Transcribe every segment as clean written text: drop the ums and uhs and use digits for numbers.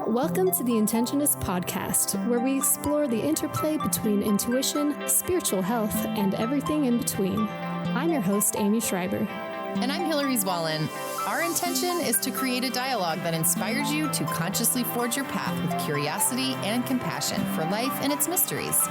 Welcome to the Intentionists podcast, where we explore the interplay between intuition, spiritual health, and everything in between. I'm your host, Aimee Schreiber. And I'm Hilary Zwallen. Our intention is to create a dialogue that inspires you to consciously forge your path with curiosity and compassion for life and its mysteries.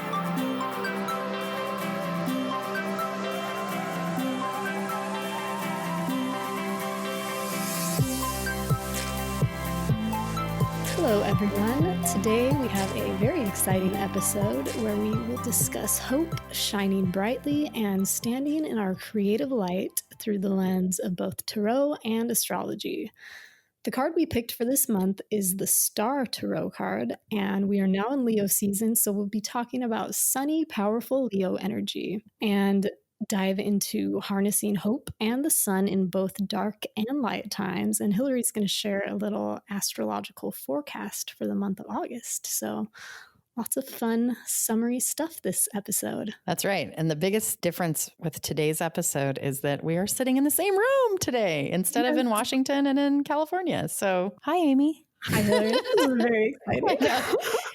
Hello, everyone. Today we have a very exciting episode where we will discuss hope shining brightly and standing in our creative light through the lens of both tarot and astrology. The card we picked for this month is the Star Tarot card, and we are now in Leo season, so we'll be talking about sunny, powerful Leo energy and dive into harnessing hope and the sun in both dark and light times. And Hilary's going to share a little astrological forecast for the month of August. So lots of fun summary stuff this episode. That's right. And the biggest difference with today's episode is that we are sitting in the same room today instead of in Washington and in California. So hi, Aimee. I know, this is very exciting.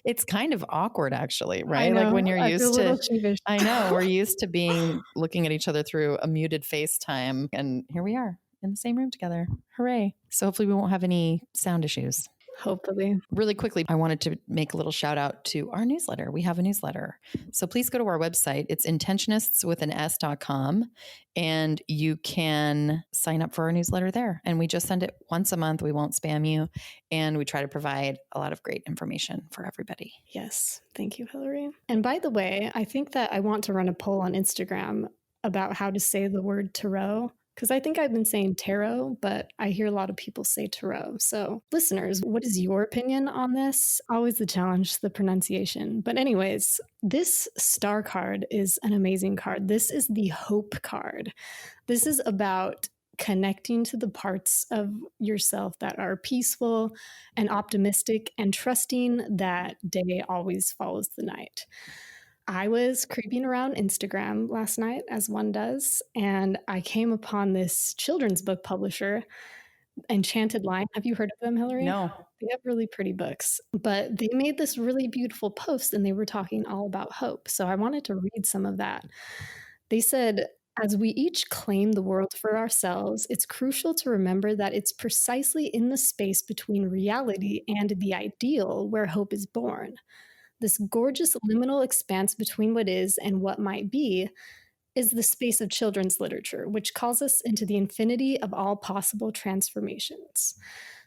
It's kind of awkward, actually, right? Like when you're used to, I know, we're used to looking at each other through a muted FaceTime. And here we are in the same room together. Hooray. So hopefully we won't have any sound issues. Hopefully. Really quickly, I wanted to make a little shout out to our newsletter. We have a newsletter. So please go to our website. It's intentionists.com, and you can sign up for our newsletter there. And we just send it once a month. We won't spam you. And we try to provide a lot of great information for everybody. Yes. Thank you, Hilary. And by the way, I think that I want to run a poll on Instagram about how to say the word tarot. Because I think I've been saying tarot, but I hear a lot of people say tarot. So listeners, what is your opinion on this? Always the challenge, the pronunciation. But anyways, this star card is an amazing card. This is the hope card. This is about connecting to the parts of yourself that are peaceful and optimistic and trusting that day always follows the night. I was creeping around Instagram last night, as one does, and I came upon this children's book publisher, Enchanted Line. Have you heard of them, Hilary? No. They have really pretty books, but they made this really beautiful post and they were talking all about hope. So I wanted to read some of that. They said, as we each claim the world for ourselves, it's crucial to remember that it's precisely in the space between reality and the ideal where hope is born. This gorgeous liminal expanse between what is and what might be is the space of children's literature, which calls us into the infinity of all possible transformations.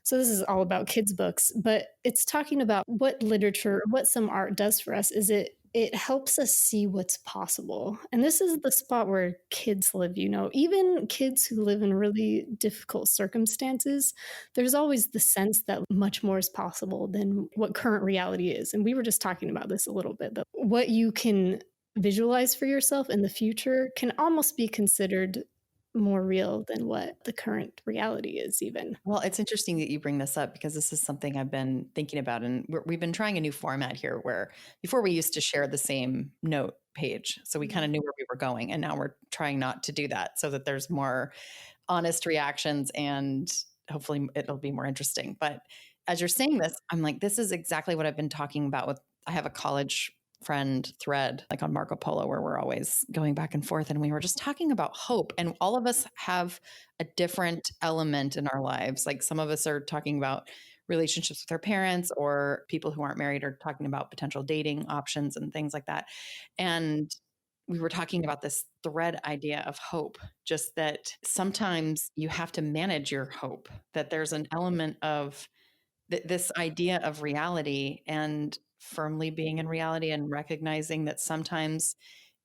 So this is all about kids' books, but it's talking about what literature, what some art does for us is it helps us see what's possible. And this is the spot where kids live, even kids who live in really difficult circumstances, there's always the sense that much more is possible than what current reality is. And we were just talking about this a little bit, that what you can visualize for yourself in the future can almost be considered more real than what the current reality is even. Well, it's interesting that you bring this up because this is something I've been thinking about. And we've been trying a new format here where before we used to share the same note page. So we kind of knew where we were going. And now we're trying not to do that so that there's more honest reactions and hopefully it'll be more interesting. But as you're saying this, I'm like, this is exactly what I've been talking about with, I have a college friend thread like on Marco Polo where we're always going back and forth, and we were just talking about hope, and all of us have a different element in our lives. Like some of us are talking about relationships with our parents, or people who aren't married are talking about potential dating options and things like that. And we were talking about this thread idea of hope, just that sometimes you have to manage your hope, that there's an element of this idea of reality and firmly being in reality, and recognizing that sometimes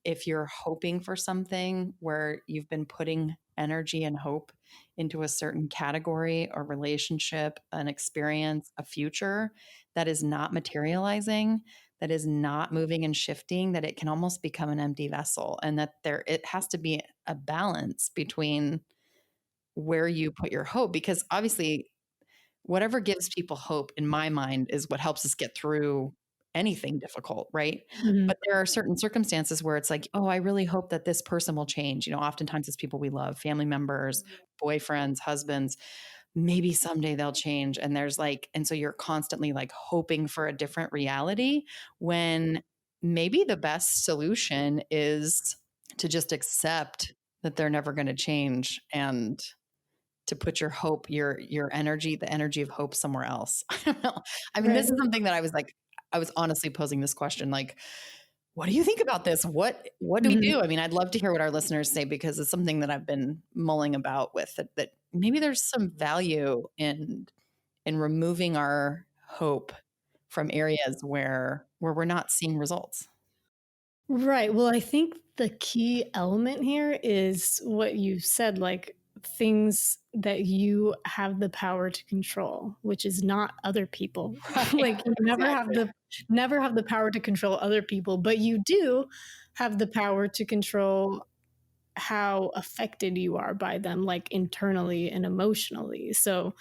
if you're hoping for something where you've been putting energy and hope into a certain category or relationship, an experience, a future that is not materializing, that is not moving and shifting, that it can almost become an empty vessel, and that it has to be a balance between where you put your hope, because obviously whatever gives people hope in my mind is what helps us get through anything difficult, right? Mm-hmm. But there are certain circumstances where it's like, oh, I really hope that this person will change. Oftentimes it's people we love, family members, boyfriends, husbands. maybe someday they'll change. And there's like, and so you're constantly like hoping for a different reality when maybe the best solution is to just accept that they're never going to change and to put your hope, your energy, the energy of hope somewhere else. I don't know. I mean, Right. this is something that I was honestly posing this question, like, what do you think about this? What do we do? I mean, I'd love to hear what our listeners say, because it's something that I've been mulling about with that maybe there's some value in removing our hope from areas where we're not seeing results. Right. Well, I think the key element here is what you said, like things that you have the power to control, which is not other people. Right. Like you Exactly. never have the power to control other people, but you do have the power to control how affected you are by them, like internally and emotionally. So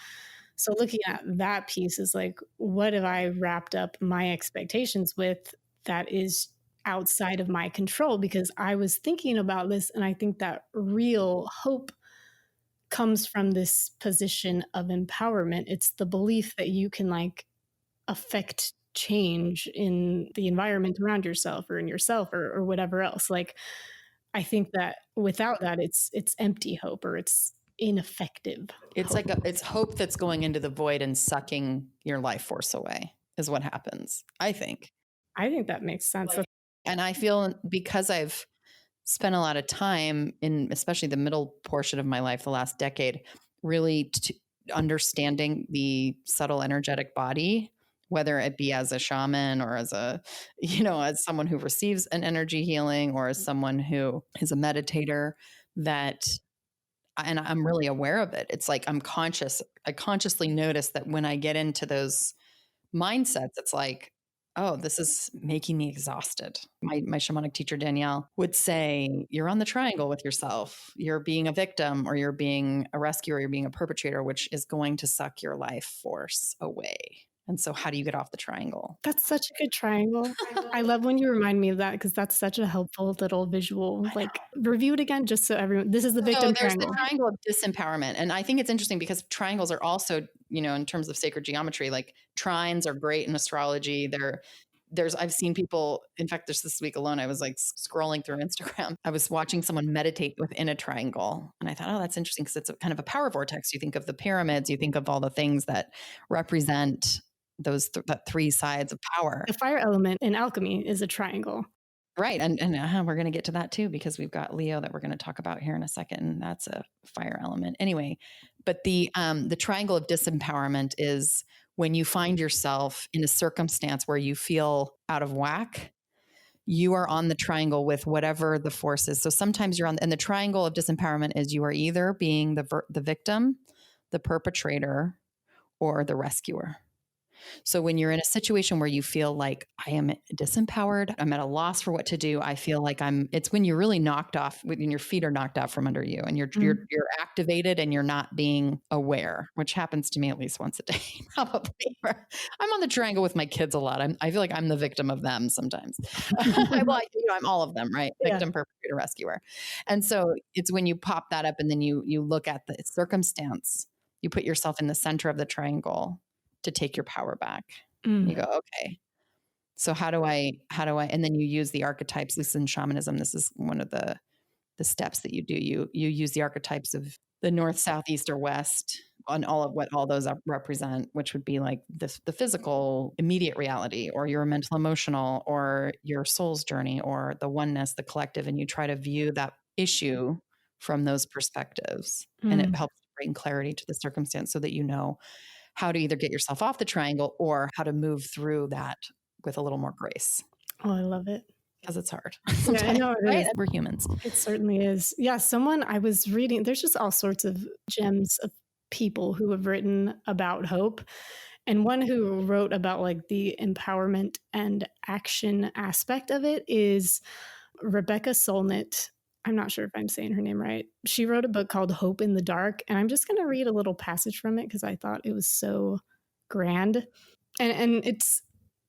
looking at that piece is like, what have I wrapped up my expectations with that is outside of my control? Because I was thinking about this, and I think that real hope comes from this position of empowerment. It's the belief that you can like affect change in the environment around yourself or in yourself or whatever else. Like I think that without that, it's empty hope or it's ineffective. It's Hope. like it's hope that's going into the void and sucking your life force away is what happens, I think. I think that makes sense. Like, and I feel because I've spent a lot of time in, especially the middle portion of my life, the last decade, really understanding the subtle energetic body, whether it be as a shaman or as a, as someone who receives an energy healing or as someone who is a meditator, that, and I'm really aware of it. It's like I consciously notice that when I get into those mindsets, it's like, oh, this is making me exhausted. My shamanic teacher, Danielle, would say, you're on the triangle with yourself. You're being a victim or you're being a rescuer, you're being a perpetrator, which is going to suck your life force away. And so how do you get off the triangle? That's such a good triangle. I love when you remind me of that because that's such a helpful little visual. Like review it again just so everyone, this is the So victim there's triangle. the triangle of disempowerment. And I think it's interesting because triangles are also, in terms of sacred geometry, like trines are great in astrology. I've seen people, in fact, this week alone, I was like scrolling through Instagram. I was watching someone meditate within a triangle. And I thought, oh, that's interesting because it's kind of a power vortex. You think of the pyramids, you think of all the things that represent that three sides of power. The fire element in alchemy is a triangle. Right. And we're going to get to that too, because we've got Leo that we're going to talk about here in a second. And that's a fire element anyway. But the triangle of disempowerment is when you find yourself in a circumstance where you feel out of whack, you are on the triangle with whatever the force is. So sometimes you're and the triangle of disempowerment is you are either being the victim, the perpetrator, or the rescuer. So when you're in a situation where you feel like I am disempowered, I'm at a loss for what to do, I feel like it's when you're really knocked off, when your feet are knocked out from under you and you're activated and you're not being aware, which happens to me at least once a day, probably. I'm on the triangle with my kids a lot. I feel like I'm the victim of them sometimes. I'm all of them, right? Yeah. Victim, perpetrator, rescuer. And so it's when you pop that up and then you look at the circumstance, you put yourself in the center of the triangle to take your power back. You go, okay, so how do I, and then you use the archetypes, at least in shamanism, this is one of the steps that you do. You use the archetypes of the north, south, east, or west on all of what all those represent, which would be like the physical, immediate reality, or your mental, emotional, or your soul's journey, or the oneness, the collective. And you try to view that issue from those perspectives. And it helps bring clarity to the circumstance so that you know how to either get yourself off the triangle or how to move through that with a little more grace. Oh, I love it. Because it's hard. Yeah, I know it is. We're humans. It certainly is. Yeah, someone I was reading, there's just all sorts of gems of people who have written about hope. And one who wrote about like the empowerment and action aspect of it is Rebecca Solnit. I'm not sure if I'm saying her name right. She wrote a book called Hope in the Dark. And I'm just going to read a little passage from it because I thought it was so grand. And it's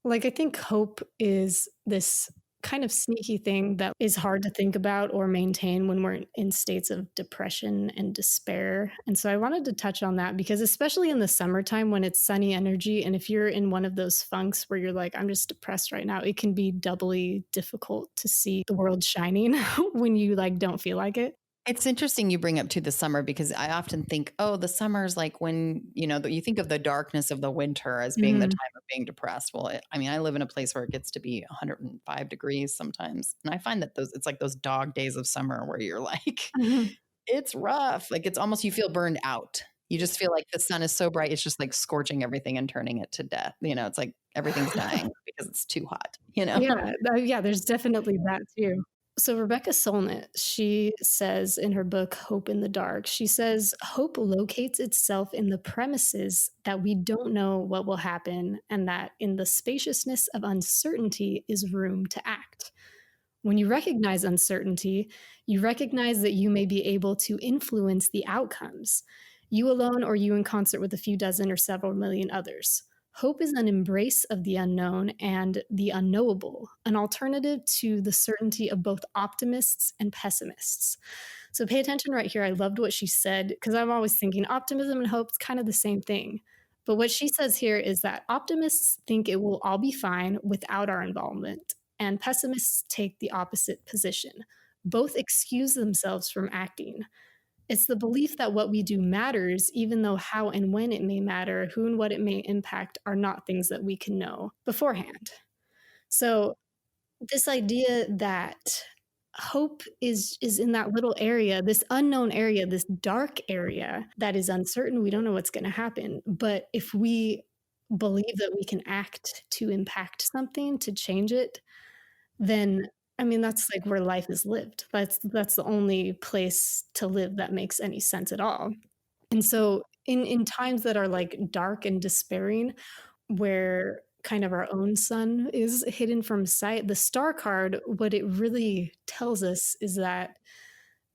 like, I think hope is this kind of sneaky thing that is hard to think about or maintain when we're in states of depression and despair. And so I wanted to touch on that because, especially in the summertime when it's sunny energy, and if you're in one of those funks where you're like, I'm just depressed right now, it can be doubly difficult to see the world shining when you like don't feel like it. It's interesting you bring up to the summer because I often think, oh, the summer is like when, you think of the darkness of the winter as being the Mhm. time of being depressed. Well, I mean, I live in a place where it gets to be 105 degrees sometimes. And I find that it's like those dog days of summer where you're like, Mhm. it's rough. Like it's almost, you feel burned out. You just feel like the sun is so bright. It's just like scorching everything and turning it to death. It's like everything's dying because it's too hot. Yeah, yeah, there's definitely that too. So Rebecca Solnit, she says in her book Hope in the Dark, she says hope locates itself in the premises that we don't know what will happen and that in the spaciousness of uncertainty is room to act. When you recognize uncertainty, you recognize that you may be able to influence the outcomes, you alone or you in concert with a few dozen or several million others. Hope is an embrace of the unknown and the unknowable, an alternative to the certainty of both optimists and pessimists. So pay attention right here. I loved what she said because I'm always thinking optimism and hope is kind of the same thing. But what she says here is that optimists think it will all be fine without our involvement, and pessimists take the opposite position. Both excuse themselves from acting. It's the belief that what we do matters, even though how and when it may matter, who and what it may impact are not things that we can know beforehand. So, this idea that hope is in that little area, this unknown area, this dark area that is uncertain, we don't know what's going to happen. But if we believe that we can act to impact something, to change it, then I mean that's like where life is lived. That's the only place to live that makes any sense at all. And so in times that are like dark and despairing, where kind of our own sun is hidden from sight, the star card, what it really tells us is that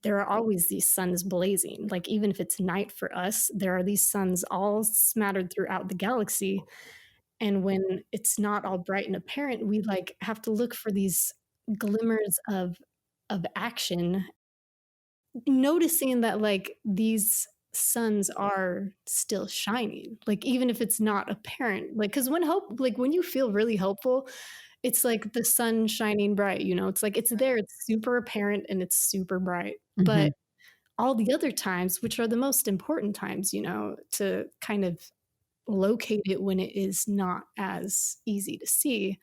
there are always these suns blazing. Like even if it's night for us, there are these suns all smattered throughout the galaxy. And when it's not all bright and apparent, we like have to look for these glimmers of action, noticing that like these suns are still shining, like even if it's not apparent. Like because when hope, like when you feel really hopeful, it's like the sun shining bright, it's like it's there, it's super apparent and it's super bright. But Mhm. all the other times, which are the most important times, to kind of locate it when it is not as easy to see,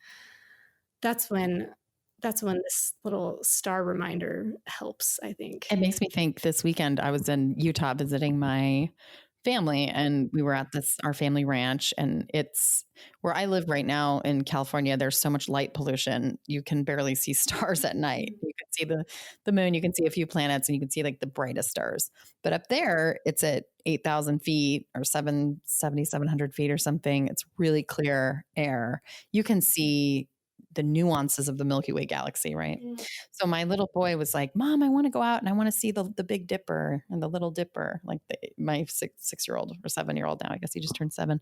that's when this little star reminder helps, I think. It makes me think this weekend I was in Utah visiting my family and we were at our family ranch, and it's where I live right now in California. There's so much light pollution. You can barely see stars at night. You can see the moon, you can see a few planets, and you can see like the brightest stars. But up there, it's at 8,000 feet or 7,700 feet or something. It's really clear air. You can see the nuances of the Milky Way galaxy, right? Mm. So my little boy was like, "Mom, I want to go out and I want to see the Big Dipper and the Little Dipper." Like my 6 year old or 7 year old now, I guess he just turned 7.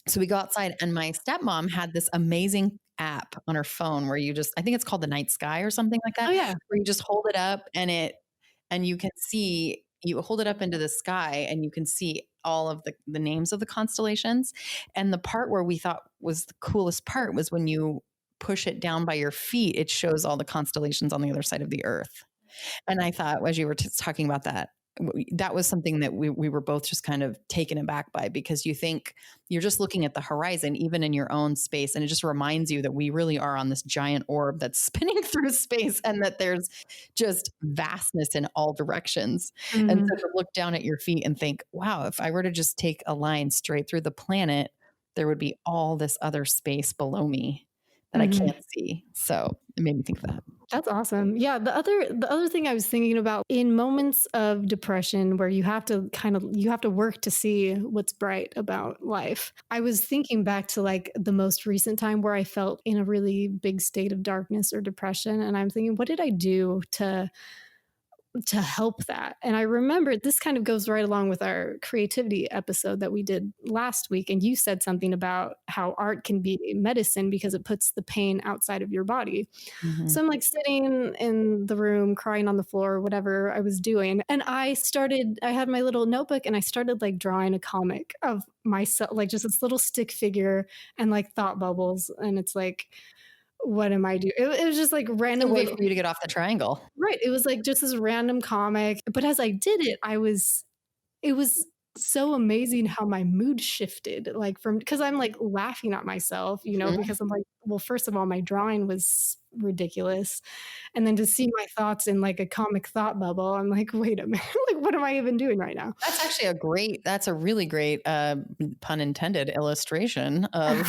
So we go outside, and my stepmom had this amazing app on her phone where I think it's called the Night Sky or something like Oh, that, yeah. where you just hold it up and you can see. You hold it up into the sky and you can see all of the names of the constellations. And the part where we thought was the coolest part was when you push it down by your feet, it shows all the constellations on the other side of the earth. And I thought, as you were talking about that, that was something that we were both just kind of taken aback by, because you think you're just looking at the horizon, even in your own space. And it just reminds you that we really are on this giant orb that's spinning through space, and that there's just vastness in all directions. And so Mhm. to look down at your feet and think, wow, if I were to just take a line straight through the planet, there would be all this other space below me that I Mhm. can't see. So it made me think of that. That's awesome. Yeah, the other thing I was thinking about in moments of depression where you have to work to see what's bright about life. I was thinking back to like the most recent time where I felt in a really big state of darkness or depression, and I'm thinking, what did I do to to help that. And I remember this kind of goes right along with our creativity episode that we did last week. And you said something about how art can be medicine because it puts the pain outside of your body. Mhm. So I'm like sitting in the room, crying on the floor, whatever I was doing. And I had my little notebook and I started like drawing a comic of myself, like just this little stick figure and like thought bubbles. And it's like, what am I doing? It was just like It's a random way little, for you to get off the triangle. right. It was like just this random comic. But as I did it, it was so amazing how my mood shifted, like from, because I'm like laughing at myself, Mhm. because I'm like, well, first of all, my drawing was ridiculous. And then to see my thoughts in like a comic thought bubble, I'm like, wait a minute, like, what am I even doing right now? That's actually that's a really great, pun intended, illustration of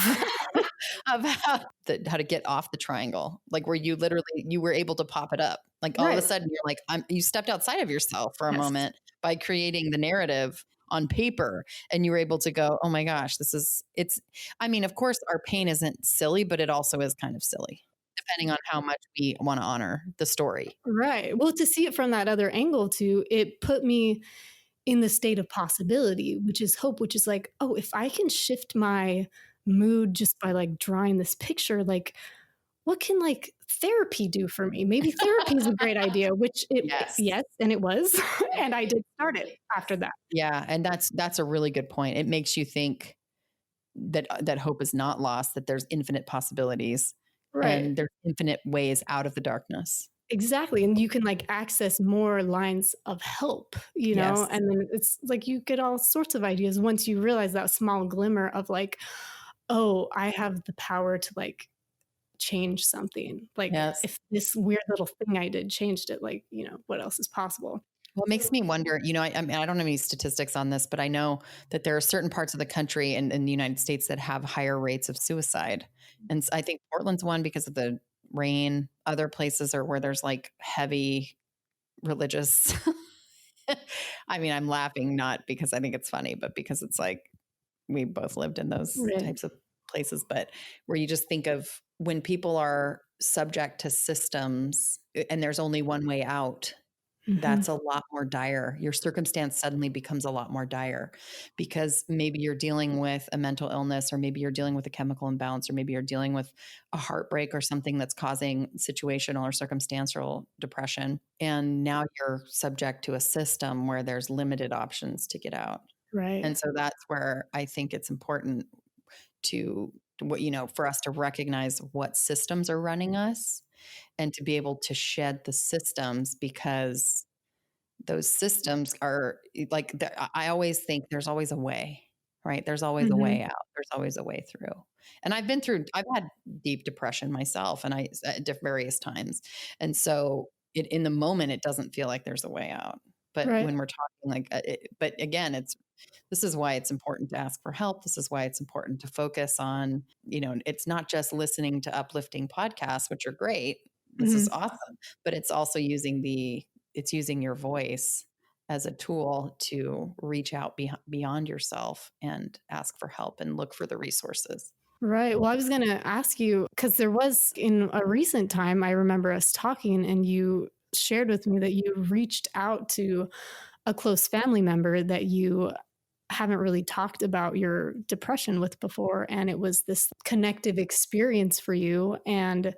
of how to get off the triangle, like where you were able to pop it up. Like all of a Right. sudden you're like, you stepped outside of yourself for a Yes. moment by creating the narrative on paper, and you were able to go, oh my gosh, I mean, of course our pain isn't silly, but it also is kind of silly depending on how much we want to honor the story. Right. Well, to see it from that other angle too, it put me in the state of possibility, which is hope, which is like, oh, if I can shift my mood just by like drawing this picture, like what can like therapy do for me? Maybe therapy is a great idea, which Yes. yes, and it was. And I did start it after that. Yeah, and that's a really good point. It makes you think that hope is not lost, that there's infinite possibilities Right. and there's infinite ways out of the darkness. Exactly. And you can like access more lines of help, Yes. and then it's like you get all sorts of ideas once you realize that small glimmer of like, oh, I have the power to like change something. Like Yes. if this weird little thing I did changed it, like, what else is possible? Well, it makes me wonder, I mean, I don't have any statistics on this, but I know that there are certain parts of the country and in the United States that have higher rates of suicide. And I think Portland's one because of the rain. Other places are where there's like heavy religious. I mean, I'm laughing not because I think it's funny, but because it's like we both lived in those Right. types of places, but where you just think of when people are subject to systems and there's only one way out, Hmm. that's a lot more dire. Your circumstance suddenly becomes a lot more dire because maybe you're dealing with a mental illness, or maybe you're dealing with a chemical imbalance, or maybe you're dealing with a heartbreak or something that's causing situational or circumstantial depression. And now you're subject to a system where there's limited options to get out. Right. And so that's where I think it's important to for us to recognize what systems are running us and to be able to shed the systems, because those systems are like I always think there's always a way, right? There's always a Hmm. way out. There's always a way through. And I've had deep depression myself, and I at various times. And so in the moment, it doesn't feel like there's a way out. But Right. when we're talking like, but again, this is why it's important to ask for help. This is why it's important to focus on, it's not just listening to uplifting podcasts, which are great. This is Hmm. awesome, but it's using your voice as a tool to reach out beyond yourself and ask for help and look for the resources. Right. Well, I was going to ask you because there was in a recent time, I remember us talking and you shared with me that you reached out to a close family member that you haven't really talked about your depression with before. And it was this connective experience for you. And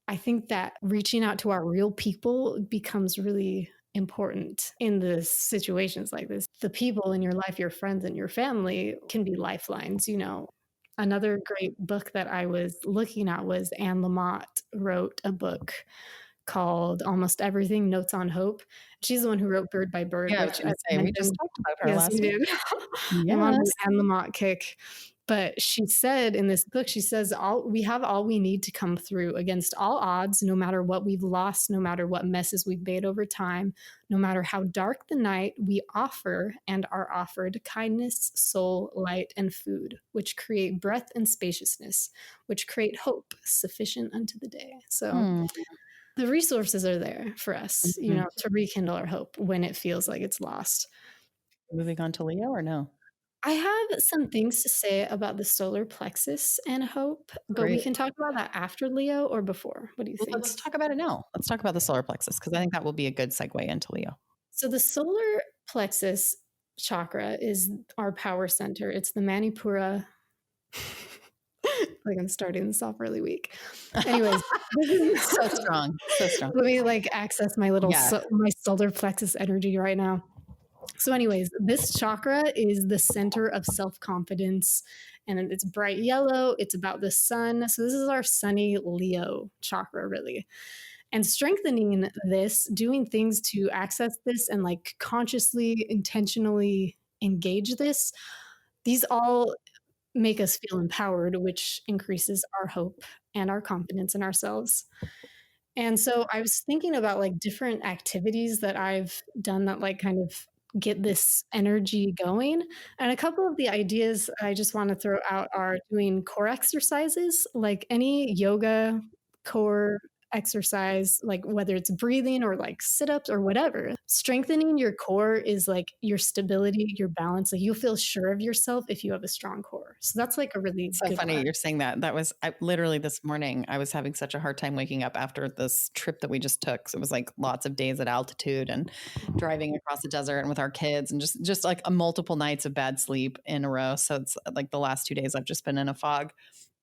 I think that reaching out to our real people becomes really important in the situations like this. The people in your life, your friends and your family can be lifelines. Another great book that I was looking at was Anne Lamott wrote a book called Almost Everything Notes on Hope. She's the one who wrote Bird by Bird, Yeah, I was which going I to say we just mentioned. talked about her Yes, we last week. did. I'm on an Yes. Anne Lamott kick. But she said in this book, she says, we have all we need to come through against all odds, no matter what we've lost, no matter what messes we've made over time, no matter how dark the night, we offer and are offered kindness, soul, light, and food, which create breath and spaciousness, which create hope sufficient unto the day. So Hmm. the resources are there for us, Mhm. to rekindle our hope when it feels like it's lost. Moving on to Leo or no? I have some things to say about the solar plexus and hope, but we Great. can talk about that after Leo or before. What do you Well, think? let's talk about it now. Let's talk about the solar plexus because I think that will be a good segue into Leo. So the solar plexus chakra is our power center. It's the Manipura. Like I'm starting this off really weak. Anyways, this is So strong. So strong. let me like access my Yeah. my solar plexus energy right now. So, anyways, this chakra is the center of self confidence and it's bright yellow. It's about the sun. So, this is our sunny Leo chakra, really. And strengthening this, doing things to access this and like consciously, intentionally engage this, these all make us feel empowered, which increases our hope and our confidence in ourselves. And so I was thinking about like different activities that I've done that like kind of get this energy going. And a couple of the ideas I just want to throw out are doing core exercises, like any yoga core exercise, like whether it's breathing or like sit ups or whatever. Strengthening your core is like your stability, your balance. Like you'll feel sure of yourself if you have a strong core. So that's like a really So good funny one. you're saying that. That was literally this morning. I was having such a hard time waking up after this trip that we just took. So it was like lots of days at altitude and driving across the desert and with our kids and just like a multiple nights of bad sleep in a row. So it's like the last 2 days I've just been in a fog.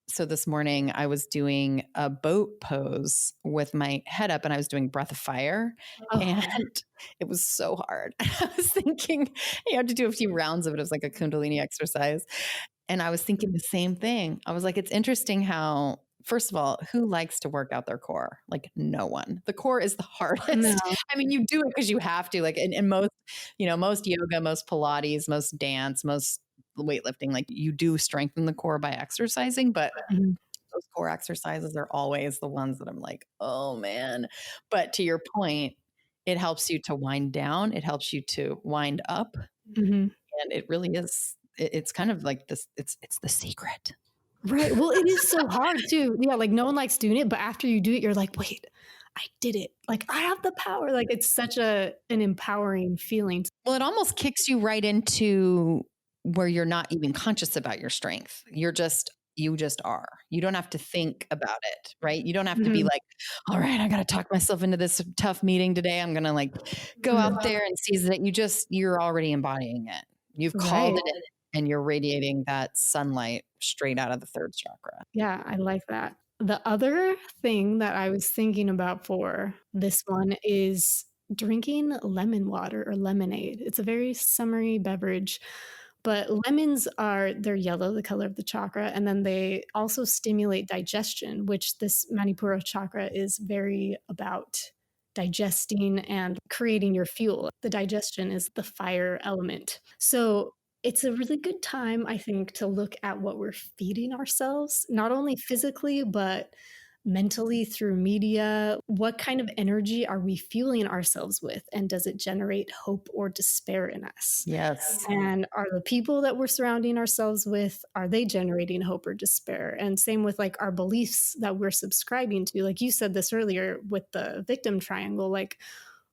So this morning I was doing a boat pose with my head up and I was doing breath of fire and Oh, it was so hard. I was thinking you have to do a few rounds of it. It was like a Kundalini exercise. And I was thinking the same thing. I was like, it's interesting how, first of all, who likes to work out their core? Like no one. The core is the no. hardest. I mean, you do it because you have to. Like in most, most yoga, most Pilates, most dance, most weightlifting, like you do strengthen the core by exercising, but Mhm. those core exercises are always the ones that I'm like, oh man. But to your point, it helps you to wind down, it helps you to wind up. Mhm. And it really is, it's kind of like this, it's the secret. Right. Well, it is so hard too. Yeah, like no one likes doing it, but after you do it, you're like, wait, I did it. Like I have the power. Like it's such an empowering feeling. Well, it almost kicks you right into where you're not even conscious about your strength. You just are. You don't have to think about it, right? You don't have to be Mhm. like, all right, I got to talk myself into this tough meeting today. I'm going to like go out Mhm. there and seize it. You're already embodying it. You've called Right. it in and you're radiating that sunlight straight out of the third chakra. Yeah, I like that. The other thing that I was thinking about for this one is drinking lemon water or lemonade. It's a very summery beverage, but lemons they're yellow, the color of the chakra, and then they also stimulate digestion, which this Manipura chakra is very about digesting and creating your fuel. The digestion is the fire element. So it's a really good time, I think, to look at what we're feeding ourselves, not only physically, but mentally through media. What kind of energy are we fueling ourselves with? And does it generate hope or despair in us? Yes. And are the people that we're surrounding ourselves with, are they generating hope or despair? And same with like our beliefs that we're subscribing to. Like you said this earlier with the victim triangle, like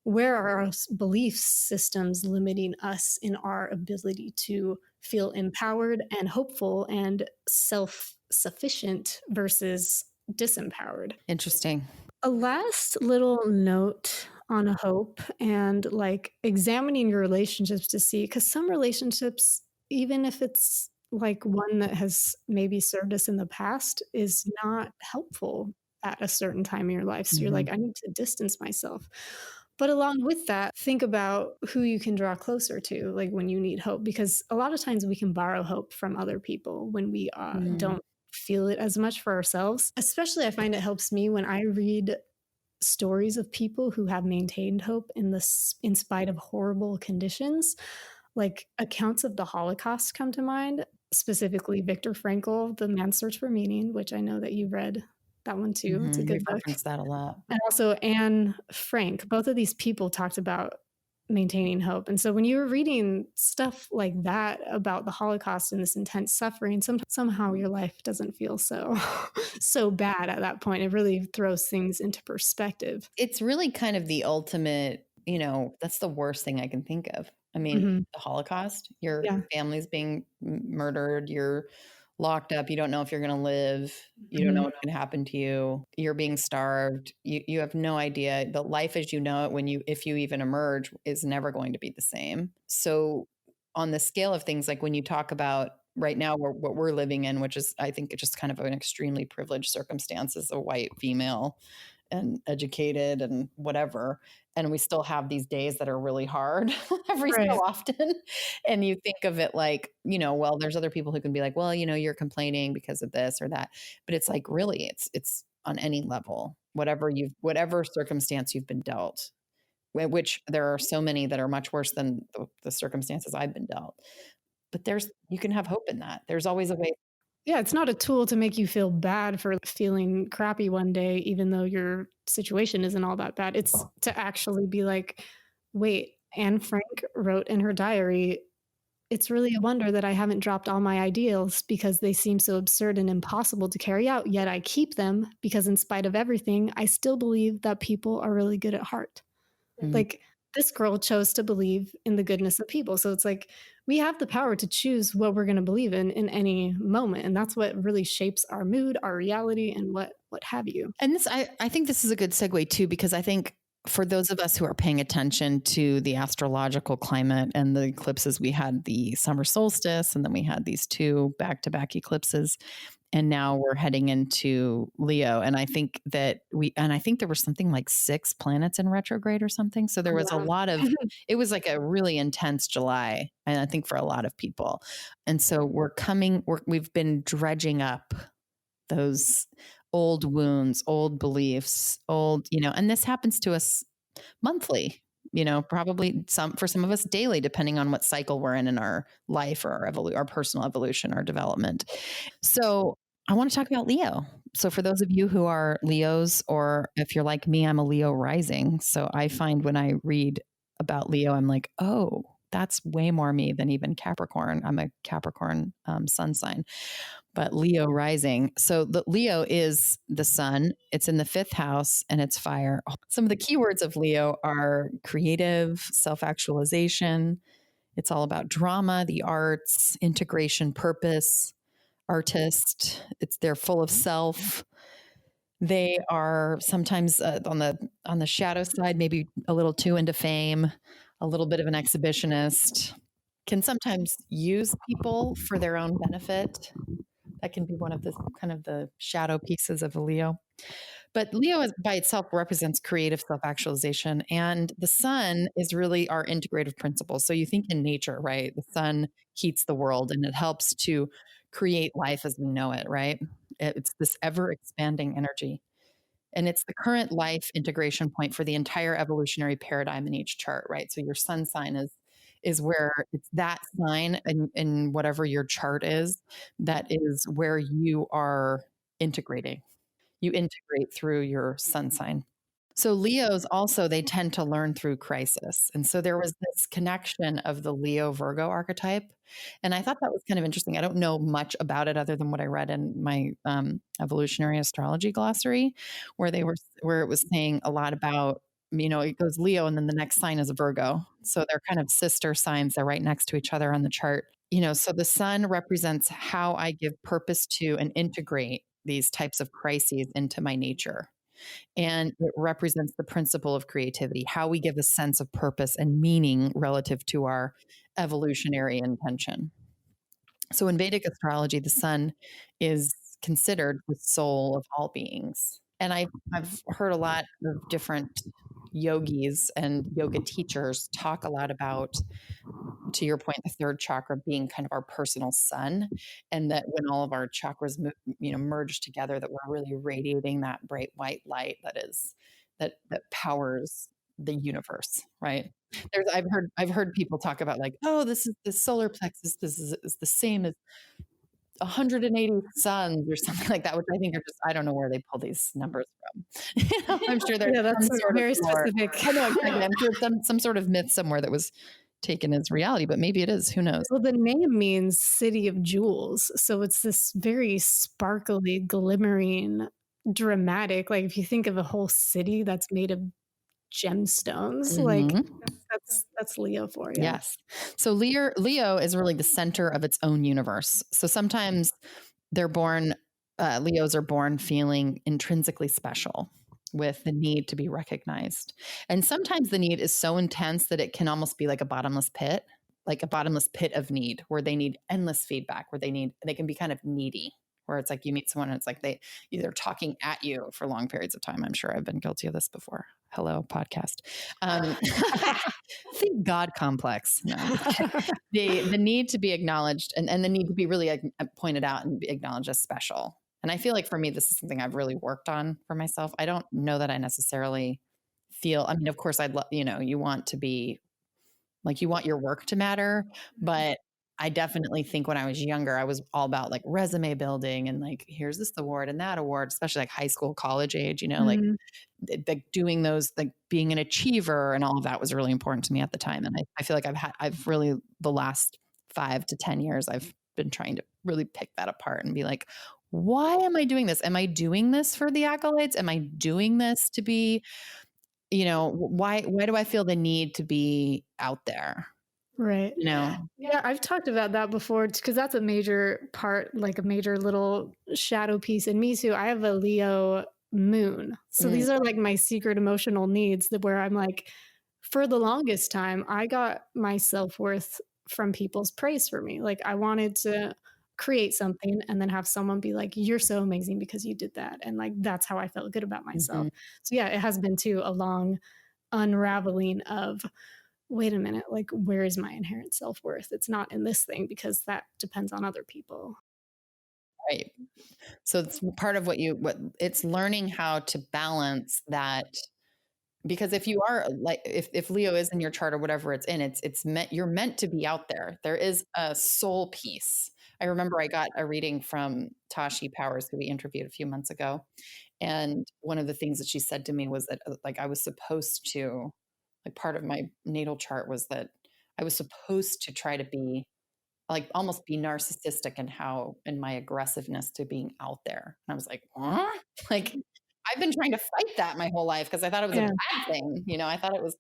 where are our belief systems limiting us in our ability to feel empowered and hopeful and self sufficient versus disempowered? Interesting. A last little note on hope and like examining your relationships to see, because some relationships, even if it's like one that has maybe served us in the past, is not helpful at a certain time in your life. So you're Mhm. like, I need to distance myself. But along with that, think about who you can draw closer to, like when you need hope, because a lot of times we can borrow hope from other people when we Mm. don't feel it as much for ourselves. Especially, I find it helps me when I read stories of people who have maintained hope in spite of horrible conditions. Like accounts of the Holocaust come to mind, specifically Viktor Frankl, The Man's Search for Meaning, which I know that you read that one too. It's a We've good book. referenced that a lot. And also Anne Frank. Both of these people talked about maintaining hope. And so when you're reading stuff like that about the Holocaust and this intense suffering, somehow your life doesn't feel so so bad at that point. It really throws things into perspective. It's really kind of the ultimate, that's the worst thing I can think of. I mean, Mhm. the Holocaust, your Yeah. family's being murdered, you're locked up, you don't know if you're going to live, you don't know Mhm. what's going to happen to you, you're being starved, you have no idea. The life as you know it, when you, if you even emerge, is never going to be the same. So on the scale of things, like when you talk about right now, what we're living in, which is, I think, it's just kind of an extremely privileged circumstance as a white female and educated and whatever. And we still have these days that are really hard every so Right. often. And you think of it like, well, there's other people who can be like, well, you're complaining because of this or that. But it's like, really, it's on any level, whatever circumstance you've been dealt, which there are so many that are much worse than the circumstances I've been dealt. But you can have hope in that. There's always a way. Yeah, it's not a tool to make you feel bad for feeling crappy one day, even though your situation isn't all that bad. It's to actually be like, wait, Anne Frank wrote in her diary, it's really a wonder that I haven't dropped all my ideals because they seem so absurd and impossible to carry out, yet I keep them because, in spite of everything, I still believe that people are really good at heart. Mhm. Like, this girl chose to believe in the goodness of people. So it's like we have the power to choose what we're going to believe in any moment. And that's what really shapes our mood, our reality, and what have you. And I think this is a good segue too, because I think for those of us who are paying attention to the astrological climate and the eclipses, we had the summer solstice and then we had these two back-to-back eclipses. And now we're heading into Leo. And I think I think there was something like 6 planets in retrograde or something. So there Oh, was a wow. lot of, it was like a really intense July. And I think for a lot of people. And so we've been dredging up those old wounds, old beliefs, and this happens to us monthly, probably for some of us daily, depending on what cycle we're in our life or our personal evolution or development. So I want to talk about Leo. So for those of you who are Leos, or if you're like me, I'm a Leo rising. So I find when I read about Leo, I'm like, oh, that's way more me than even Capricorn. I'm a Capricorn sun sign, but Leo rising. So the Leo is the sun. It's in the 5th house and it's fire. Some of the keywords of Leo are creative, self-actualization. It's all about drama, the arts, integration, purpose, artist. They're full of self. They are sometimes on the shadow side, maybe a little too into fame, a little bit of an exhibitionist. Can sometimes use people for their own benefit. That can be one of the kind of the shadow pieces of a Leo. But Leo by itself represents creative self-actualization, and the sun is really our integrative principle. So you think in nature, right? The sun heats the world and it helps to create life as we know it, right? It's this ever expanding energy. And it's the current life integration point for the entire evolutionary paradigm in each chart, right? So your sun sign is where it's that sign in whatever your chart is, that is where you are integrating. You integrate through your sun sign. So Leos also, they tend to learn through crisis. And so there was this connection of the Leo Virgo archetype. And I thought that was kind of interesting. I don't know much about it other than what I read in my evolutionary astrology glossary, where it was saying a lot about, it goes Leo and then the next sign is a Virgo. So they're kind of sister signs. They're right next to each other on the chart. So the sun represents how I give purpose to and integrate these types of crises into my nature. And it represents the principle of creativity, how we give a sense of purpose and meaning relative to our evolutionary intention. So in Vedic astrology, the sun is considered the soul of all beings. And I've heard a lot of different yogis and yoga teachers talk a lot about, to your point, the 3rd chakra being kind of our personal sun, and that when all of our chakras merge together, that we're really radiating that bright white light that powers the universe, right? I've heard people talk about, like, oh, this is the solar plexus, is the same as 180 suns or something like that, which I think are just, I don't know where they pull these numbers from. I'm sure there's Yeah, some that's sort of very lore. specific. I know, exactly. I'm sure some sort of myth somewhere that was taken as reality, but maybe it is. Who knows? Well, the name means city of jewels. So it's this very sparkly, glimmering, dramatic. Like if you think of a whole city that's made of gemstones. Like Mhm. that's Leo for you. Yes. So Leo is really the center of its own universe. So sometimes they're born, Leos are born feeling intrinsically special with the need to be recognized. And sometimes the need is so intense that it can almost be like a bottomless pit of need where they need endless feedback, where they can be kind of needy, where it's like you meet someone and it's like they're talking at you for long periods of time. I'm sure I've been guilty of this before. Hello, podcast. Think God complex. No, the need to be acknowledged and the need to be really pointed out and be acknowledged as special. And I feel like for me, this is something I've really worked on for myself. I don't know that I necessarily feel, I mean, of course I'd love, you want to be like, you want your work to matter, but I definitely think when I was younger, I was all about like resume building and like, here's this award and that award, especially like high school, college age, like Mhm. doing those, like being an achiever and all of that was really important to me at the time. And I feel like I've really the last 5 to 10 years, I've been trying to really pick that apart and be like, why am I doing this? Am I doing this for the accolades? Am I doing this to be, why do I feel the need to be out there? Right. You know? Yeah, I've talked about that before because that's a major part, like a major little shadow piece in me too. I have a Leo moon. So Mm, these are like my secret emotional needs that where I'm like, for the longest time, I got my self-worth from people's praise for me. Like I wanted to create something and then have someone be like, you're so amazing because you did that. And like that's how I felt good about myself. mhm. So yeah, it has been too a long unraveling of wait a minute, like, where is my inherent self worth? It's not in this thing because that depends on other people. Right. So it's part of what it's learning how to balance that. Because if you are like if Leo is in your chart or whatever it's in, it's meant you're meant to be out there. There is a soul piece. I remember I got a reading from Tashi Powers, who we interviewed a few months ago. And one of the things that she said to me was that like I was supposed to, like part of my natal chart was that I was supposed to try to be like almost be narcissistic in my aggressiveness to being out there. And I was like, huh? Like I've been trying to fight that my whole life because I thought it was a Yeah, bad thing. I thought it was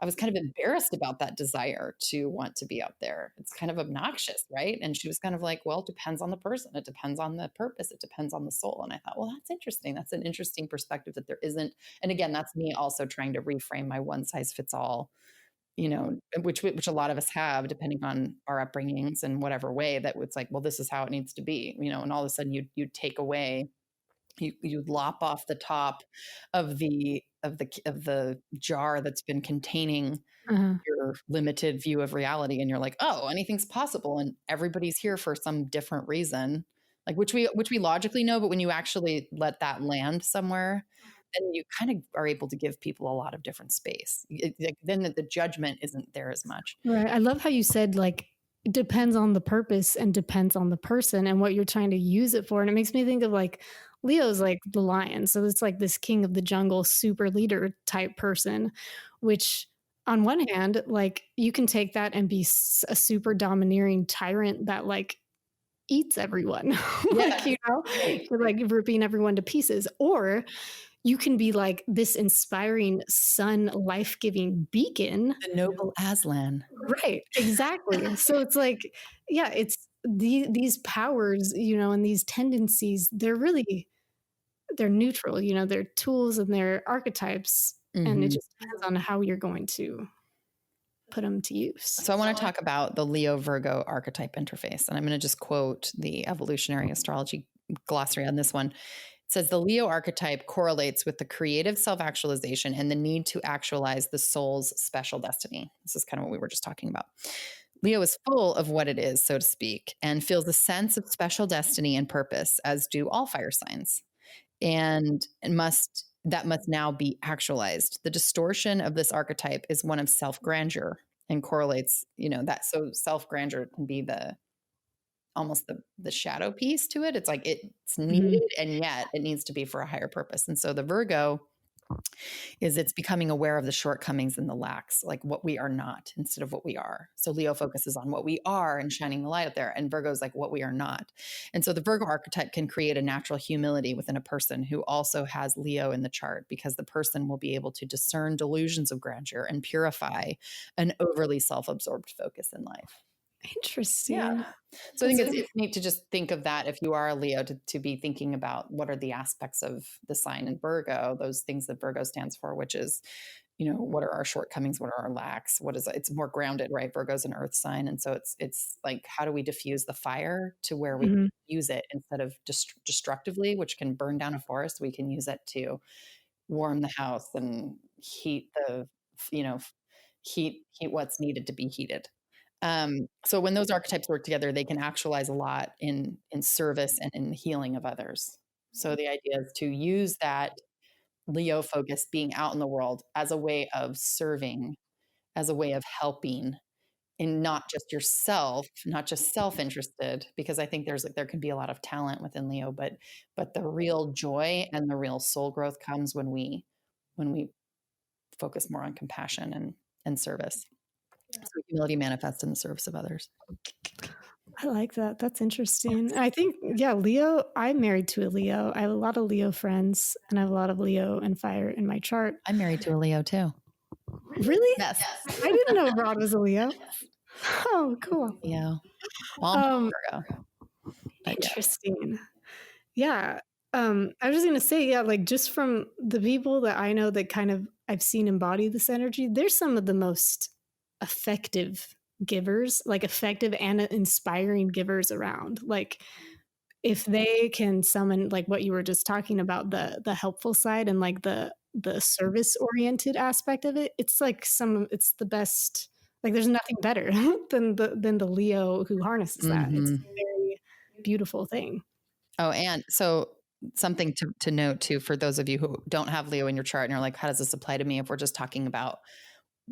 I was kind of embarrassed about that desire to want to be out there. It's kind of obnoxious, right? And she was kind of like, well, it depends on the person. It depends on the purpose. It depends on the soul. And I thought, well, that's interesting. That's an interesting perspective that there isn't. And again, that's me also trying to reframe my one size fits all, which a lot of us have, depending on our upbringings and whatever way that it's like, well, this is how it needs to be, and all of a sudden you take away, you lop off the top of the jar that's been containing uh-huh. your limited view of reality, and you're like, oh, anything's possible and everybody's here for some different reason, like which we logically know, but when you actually let that land somewhere, then you kind of are able to give people a lot of different space. Then the judgment isn't there as much. Right. I love how you said, like, it depends on the purpose and depends on the person and what you're trying to use it for. And it makes me think of like Leo's like the lion. So it's like this king of the jungle, super leader type person, which on one hand, like you can take that and be a super domineering tyrant that like eats everyone, like, Yes, right. you're like ripping everyone to pieces. Or you can be like this inspiring sun, life giving beacon. The noble Aslan. Right, exactly. So it's like, yeah, it's these powers, and these tendencies, they're neutral, they're tools and they're archetypes, and it Mhm. just depends on how you're going to put them to use. So I want to talk about the Leo Virgo archetype interface. And I'm going to just quote the evolutionary astrology glossary on this one. It says the Leo archetype correlates with the creative self actualization and the need to actualize the soul's special destiny. This is kind of what we were just talking about. Leo is full of what it is, so to speak, and feels a sense of special destiny and purpose, as do all fire signs. And that must now be actualized. The distortion of this archetype is one of self-grandeur and correlates, that. So self-grandeur can be almost the shadow piece to it. It's like it's Mhm. needed and yet it needs to be for a higher purpose. And so the Virgo is it's becoming aware of the shortcomings and the lacks, like what we are not instead of what we are. So Leo focuses on what we are and shining the light out there, and Virgo's like what we are not. And so the Virgo archetype can create a natural humility within a person who also has Leo in the chart, because the person will be able to discern delusions of grandeur and purify an overly self-absorbed focus in life. Interesting. Yeah. So I think it's neat to just think of that if you are a Leo, to be thinking about what are the aspects of the sign in Virgo, those things that Virgo stands for, which is, what are our shortcomings? What are our lacks? It's more grounded, right? Virgo's an earth sign. And so it's like, how do we diffuse the fire to where we use it instead of destructively, which can burn down a forest? We can use it to warm the house and heat heat what's needed to be heated. So when those archetypes work together, they can actualize a lot in service and in the healing of others. So the idea is to use that Leo focus, being out in the world, as a way of serving, as a way of helping, in not just yourself, not just self-interested, because I think there can be a lot of talent within Leo, but the real joy and the real soul growth comes when we focus more on compassion and service. So humility manifests in the service of others. I like that. That's interesting. I think, Leo, I'm married to a Leo. I have a lot of Leo friends, and I have a lot of Leo and fire in my chart. I'm married to a Leo too. Really? Yes. I didn't know Rod was a Leo. Oh, cool. Yeah. Well, Virgo. Interesting. Yeah. I was just going to say, like just from the people that I know that kind of I've seen embody this energy, they're some of the most effective givers, like effective and inspiring givers around. Like if they can summon, like what you were just talking about, the helpful side and like the service oriented aspect of it, it's like it's the best. Like there's nothing better than the Leo who harnesses that. It's a very beautiful thing. Oh, and so something to note too, for those of you who don't have Leo in your chart and you're like, how does this apply to me? If we're just talking about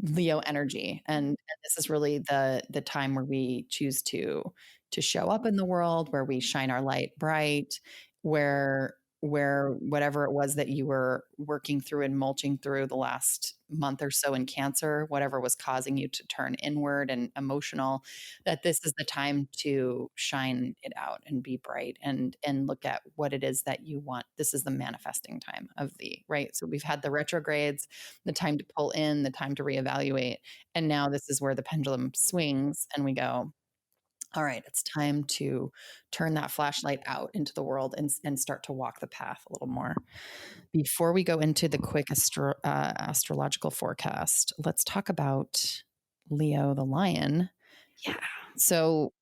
Leo energy, and this is really the time where we choose to show up in the world, where we shine our light bright, where whatever it was that you were working through and mulching through the last month or so in Cancer, whatever was causing you to turn inward and emotional, that this is the time to shine it out and be bright and look at what it is that you want. This is the manifesting time of right. So we've had the retrogrades, the time to pull in, the time to reevaluate. And now this is where the pendulum swings and we go, all right, it's time to turn that flashlight out into the world and start to walk the path a little more. Before we go into the quick astrological forecast, let's talk about Leo the lion. Yeah. So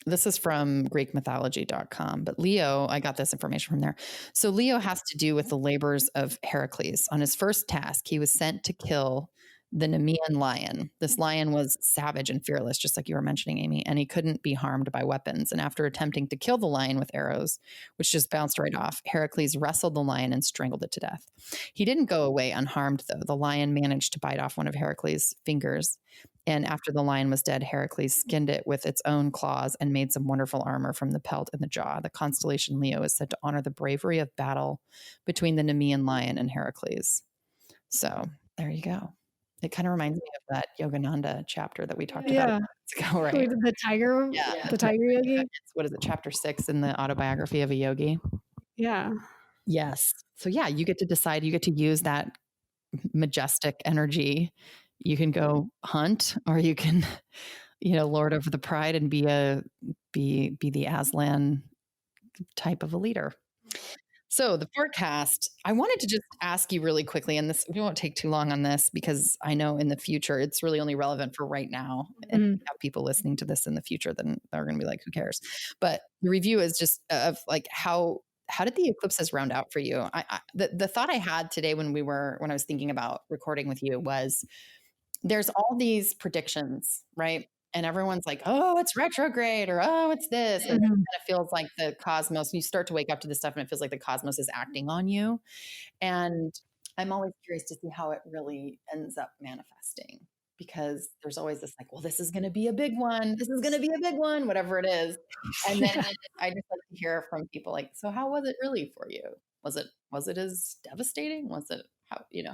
this is from GreekMythology.com, but Leo, I got this information from there. So Leo has to do with the labors of Heracles. On his first task, he was sent to kill the Nemean lion. This lion was savage and fearless, just like you were mentioning, Aimee, and he couldn't be harmed by weapons. And after attempting to kill the lion with arrows, which just bounced right off, Heracles wrestled the lion and strangled it to death. He didn't go away unharmed, though. The lion managed to bite off one of Heracles' fingers. And after the lion was dead, Heracles skinned it with its own claws and made some wonderful armor from the pelt and the jaw. The constellation Leo is said to honor the bravery of battle between the Nemean lion and Heracles. So there you go. It kind of reminds me of that Yogananda chapter that we talked about ago, right? The tiger, the tiger yogi. What is it? Chapter 6 in the autobiography of a yogi. Yeah. Yes. So yeah, you get to decide. You get to use that majestic energy. You can go hunt, or you can, lord over the pride and be the Aslan type of a leader. So the forecast, I wanted to just ask you really quickly, and we won't take too long on this because I know in the future it's really only relevant for right now. And if you have people listening to this in the future, then they're going to be like, who cares? But the review is just of like how did the eclipses round out for you? The thought I had today when I was thinking about recording with you was, there's all these predictions, right? And everyone's like, oh, it's retrograde, or oh, it's this. And it feels like the cosmos, you start to wake up to this stuff and it feels like the cosmos is acting on you. And I'm always curious to see how it really ends up manifesting, because there's always this like, well, this is going to be a big one. This is going to be a big one, whatever it is. And then I just like to hear from people like, so how was it really for you? Was it as devastating?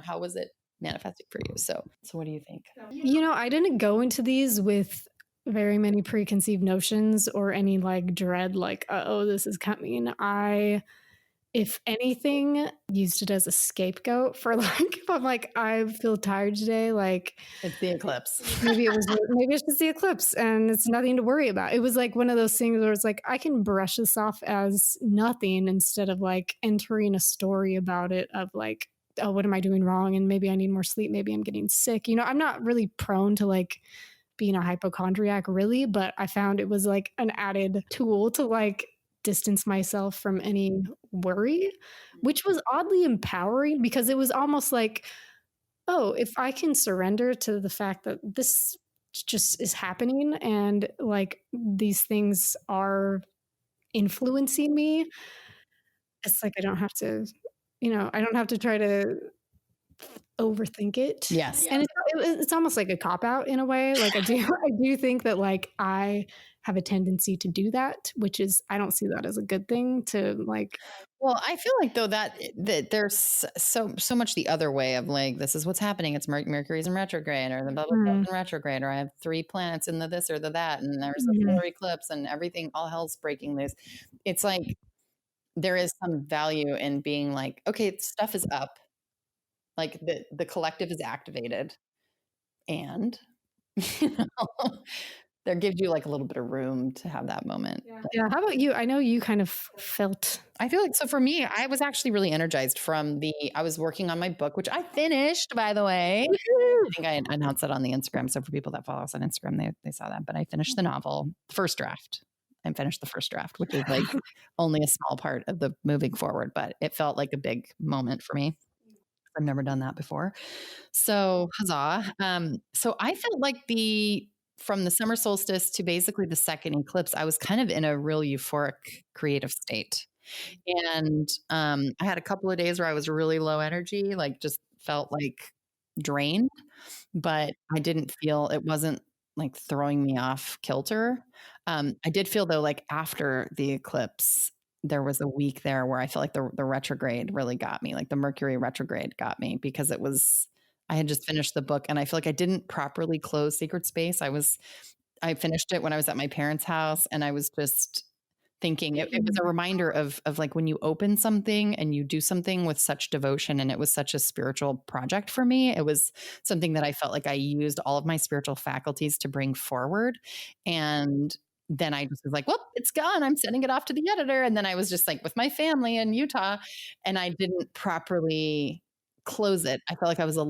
how was it manifesting for you? So what do you think? I didn't go into these with very many preconceived notions or any like dread, like, oh, this is coming. I, if anything, used it as a scapegoat for like, if I'm like, I feel tired today, like It's the eclipse. maybe it's just the eclipse and it's nothing to worry about. It was like one of those things where it's like, I can brush this off as nothing instead of like entering a story about it of like, oh, what am I doing wrong? And maybe I need more sleep. Maybe I'm getting sick. I'm not really prone to like being a hypochondriac really, but I found it was like an added tool to like distance myself from any worry, which was oddly empowering because it was almost like, oh, if I can surrender to the fact that this just is happening and like these things are influencing me, it's like I don't have to try to overthink it. Yes. And it's almost like a cop out in a way. Like I do think that like I have a tendency to do that, which is I don't see that as a good thing to like. Well, I feel like though that there's so much the other way of like this is what's happening. It's Mercury's in retrograde, or the blah blah blah in retrograde, or I have 3 planets in the this or the that, and there's a solar eclipse, and everything, all hell's breaking loose. It's like there is some value in being like, okay, stuff is up, like the collective is activated, and you know, that gives you like a little bit of room to have that moment. Yeah. How about you? I know you kind of felt. I feel like, so for me, I was actually really energized I was working on my book, which I finished, by the way. I think I announced that on the Instagram. So for people that follow us on Instagram, they saw that, but I finished the novel, first draft. I finished the first draft, which is like only a small part of the moving forward, but it felt like a big moment for me. I've never done that before. So huzzah. So I felt like from the summer solstice to basically the second eclipse, I was kind of in a real euphoric creative state. And I had a couple of days where I was really low energy, like just felt like drained, but it wasn't like throwing me off kilter. I did feel though, like after the eclipse, there was a week there where I felt like the retrograde really got me, like the Mercury retrograde got me because I had just finished the book and I feel like I didn't properly close Sacred Space. I finished it when I was at my parents' house and I was just thinking it was a reminder of like when you open something and you do something with such devotion, and it was such a spiritual project for me. It was something that I felt like I used all of my spiritual faculties to bring forward. And then I just was like, well, it's gone. I'm sending it off to the editor. And then I was just like with my family in Utah and I didn't properly close it. I felt like I was I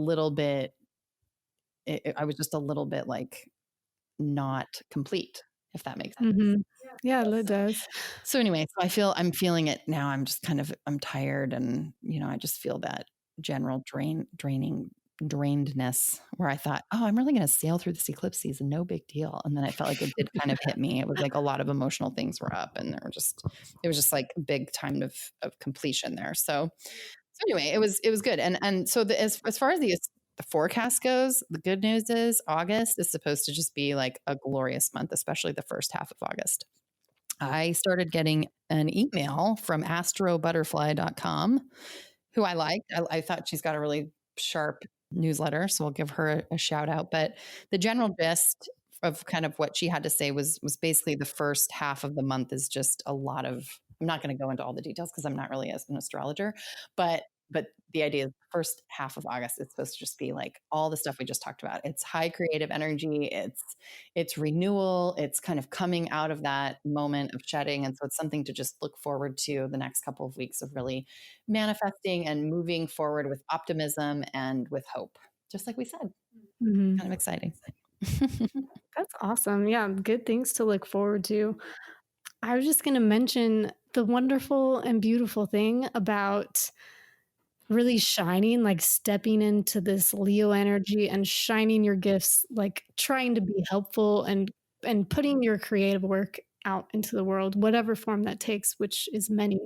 was just a little bit like not complete, if that makes sense. Mm-hmm. Yeah, it does. So anyway, I'm feeling it now. I'm tired and, I just feel that general drainedness where I thought, oh, I'm really going to sail through this eclipse season. No big deal. And then I felt like it did kind of hit me. It was like a lot of emotional things were up and it was just like a big time of completion there. So anyway, it was good. And so as far as the forecast goes, the good news is August is supposed to just be like a glorious month, especially the first half of August. I started getting an email from astrobutterfly.com, who I liked. I thought she's got a really sharp newsletter, so I'll give her a shout out. But the general gist of kind of what she had to say was basically the first half of the month is just a lot of, I'm not going to go into all the details because I'm not really an astrologer, but the idea is the first half of August is supposed to just be like all the stuff we just talked about. It's high creative energy. It's renewal. It's kind of coming out of that moment of shedding. And so it's something to just look forward to the next couple of weeks of really manifesting and moving forward with optimism and with hope, just like we said. Kind of exciting. That's awesome. Yeah, good things to look forward to. I was just going to mention the wonderful and beautiful thing about really shining, like stepping into this Leo energy and shining your gifts, like trying to be helpful and putting your creative work out into the world, whatever form that takes, which is many.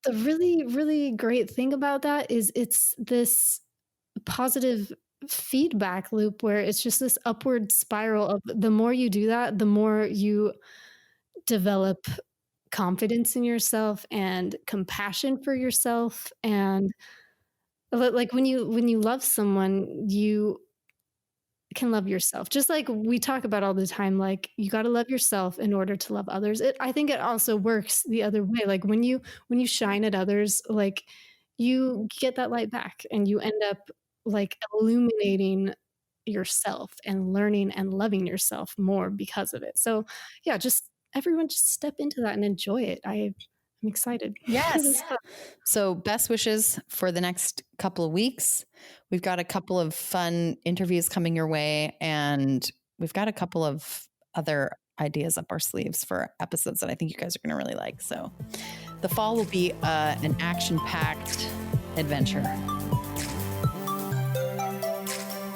The really, really great thing about that is it's this positive feedback loop where it's just this upward spiral of the more you do that, the more you develop confidence in yourself and compassion for yourself and Like when you love someone, you can love yourself. Just like we talk about all the time, like you got to love yourself in order to love others. I think it also works the other way. Like when you shine at others, like you get that light back and you end up like illuminating yourself and learning and loving yourself more because of it. So, yeah, just everyone just step into that and enjoy it. I'm excited for this Yes. book. So, best wishes for the next couple of weeks. We've got a couple of fun interviews coming your way, and we've got a couple of other ideas up our sleeves for episodes that I think you guys are going to really like. So, the fall will be an action packed adventure.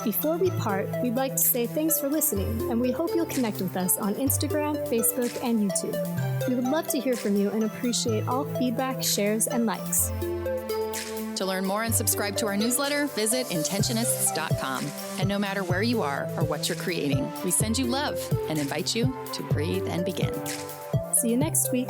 Before we part, we'd like to say thanks for listening, and we hope you'll connect with us on Instagram, Facebook, and YouTube. We would love to hear from you and appreciate all feedback, shares, and likes. To learn more and subscribe to our newsletter, visit Intentionists.com. And no matter where you are or what you're creating, we send you love and invite you to breathe and begin. See you next week.